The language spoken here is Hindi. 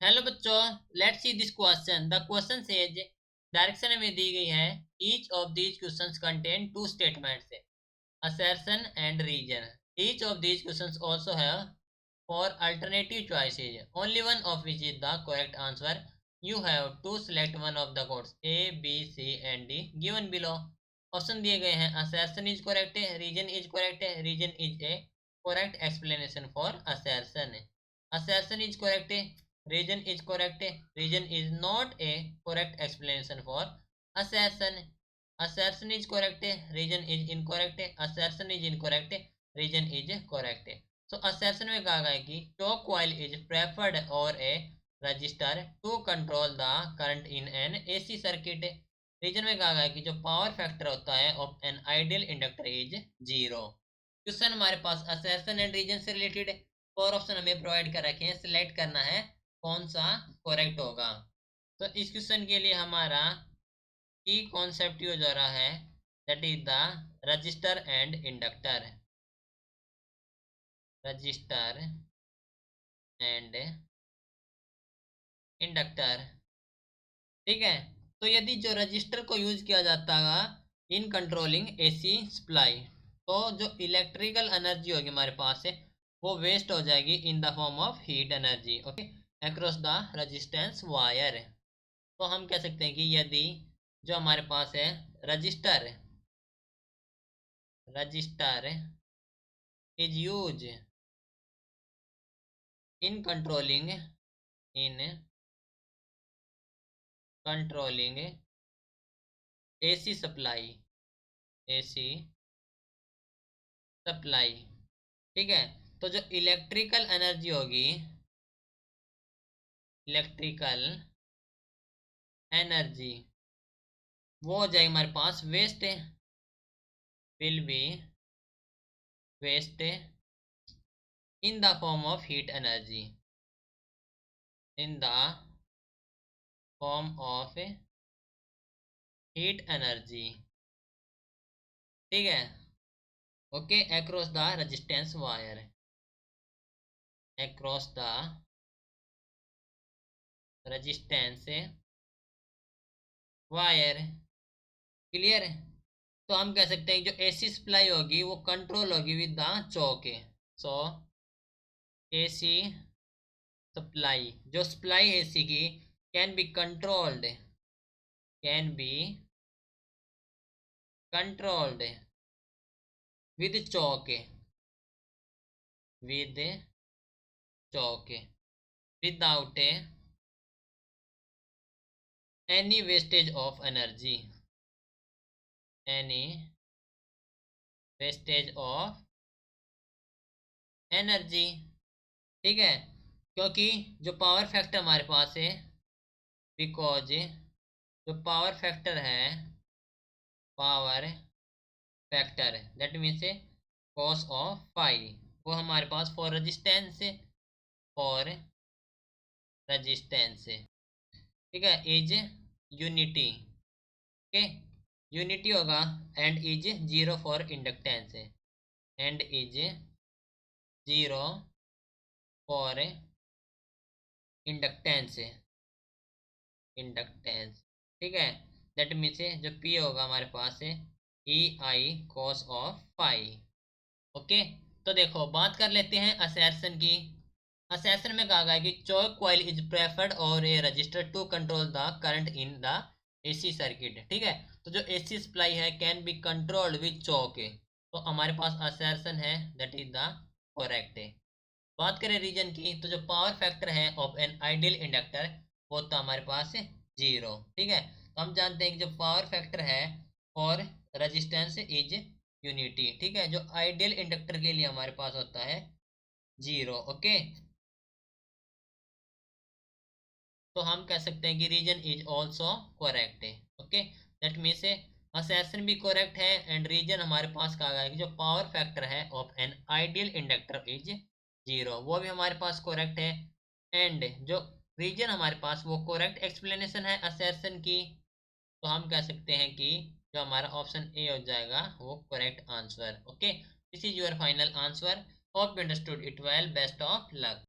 हेलो बच्चों, let's see this question. The question says direction में दी गई है। Each of these questions contain two statements, assertion and region. Each of these questions also have four alternative choices, only one of which is the correct answer. You have to select one of the codes A, B, C and D given below. Option दिए गए हैं। assertion is correct, region is correct, region is a correct explanation for assertion. assertion is correct, region is correct, region is not a correct explanation for assertion. assertion is correct, region is incorrect, assertion is incorrect, region is correct. So assertion में कहा गया कि torque coil is preferred over a resistor to control the current in an AC circuit. Reason में कहा गया कि जो पावर फैक्टर होता है of an ideal inductor is 0। Question हमारे पास असर्शन एंड रीजन से रिलेटेड है। फोर ऑप्शन हमें प्रोवाइड कर रखे हैं, सिलेक्ट करना है कौन सा करेक्ट होगा। तो इस क्वेश्चन के लिए हमारा की कॉन्सेप्ट यूज हो रहा है, that is the register and inductor. Register and inductor, ठीक है। तो यदि जो रजिस्टर को यूज किया जाता है इन कंट्रोलिंग एसी सप्लाई, तो जो इलेक्ट्रिकल एनर्जी होगी हमारे पास है वो वेस्ट हो जाएगी इन the form of heat energy, okay, across the resistance wire. तो हम कह सकते हैं कि यदि जो हमारे पास है register register is use in controlling AC supply, AC supply, ठीक है। तो जो इलेक्ट्रिकल एनर्जी होगी, इलेक्ट्रिकल एनर्जी वो हो जाएगी हमारे पास waste, will be waste in the form of heat energy, in the form of heat energy, ठीक है, okay, across the resistance wire, across the resistance wire, clear है। तो हम कह सकते हैं जो एसी सप्लाई होगी वो कंट्रोल होगी with the Chowk. So AC supply, जो सप्लाई एसी की can be controlled, can be controlled with Chowk, with Chowk, without any wastage of energy, any wastage of energy, ठीक है। क्योंकि जो पावर फैक्टर हमारे पास है, बिकॉज जो पावर फैक्टर है, power factor that means cos of phi, वो हमारे पास फॉर रेजिस्टेंस, फॉर रेजिस्टेंस, ठीक है, इज यूनिटी, ओके, यूनिटी होगा, and is 0 for inductance, and is 0 for inductance, inductance, ठीक है। दैट मीन्स जो पी होगा हमारे पास है ई I cos of phi, okay. तो देखो बात कर लेते हैं असर्शन की। असर्शन में कहा गया कि चौक कॉइल इज प्रेफर्ड और a register to control the current in the AC circuit, ठीक है। तो जो एसी सप्लाई है can be controlled with choke, तो हमारे पास असर्शन है दैट इज द करेक्ट। बात करें रीजन की, तो जो पावर फैक्टर है ऑफ एन आइडियल इंडक्टर वो तो हमारे पास है 0, ठीक है। तो हम जानते हैं कि जो पावर फैक्टर है और रेजिस्टेंस इज यूनिटी, ठीक है, जो आइडियल इंडक्टर के लिए हमारे पास होता है 0, ओके। तो हम कह सकते हैं कि रीजन इज ऑल्सो करेक्ट है, ओके। दैट मीन्स असर्शन भी करेक्ट है एंड रीजन हमारे पास कहा गया है कि जो पावर फैक्टर है of an ideal inductor is 0, वो भी हमारे पास करेक्ट है। एंड जो रीजन हमारे पास वो करेक्ट एक्सप्लेनेशन है असर्शन की, तो हम कह सकते हैं कि जो हमारा ऑप्शन ए हो जाएगा वो correct answer, okay. This is your final answer, hope you understood it well, best of luck.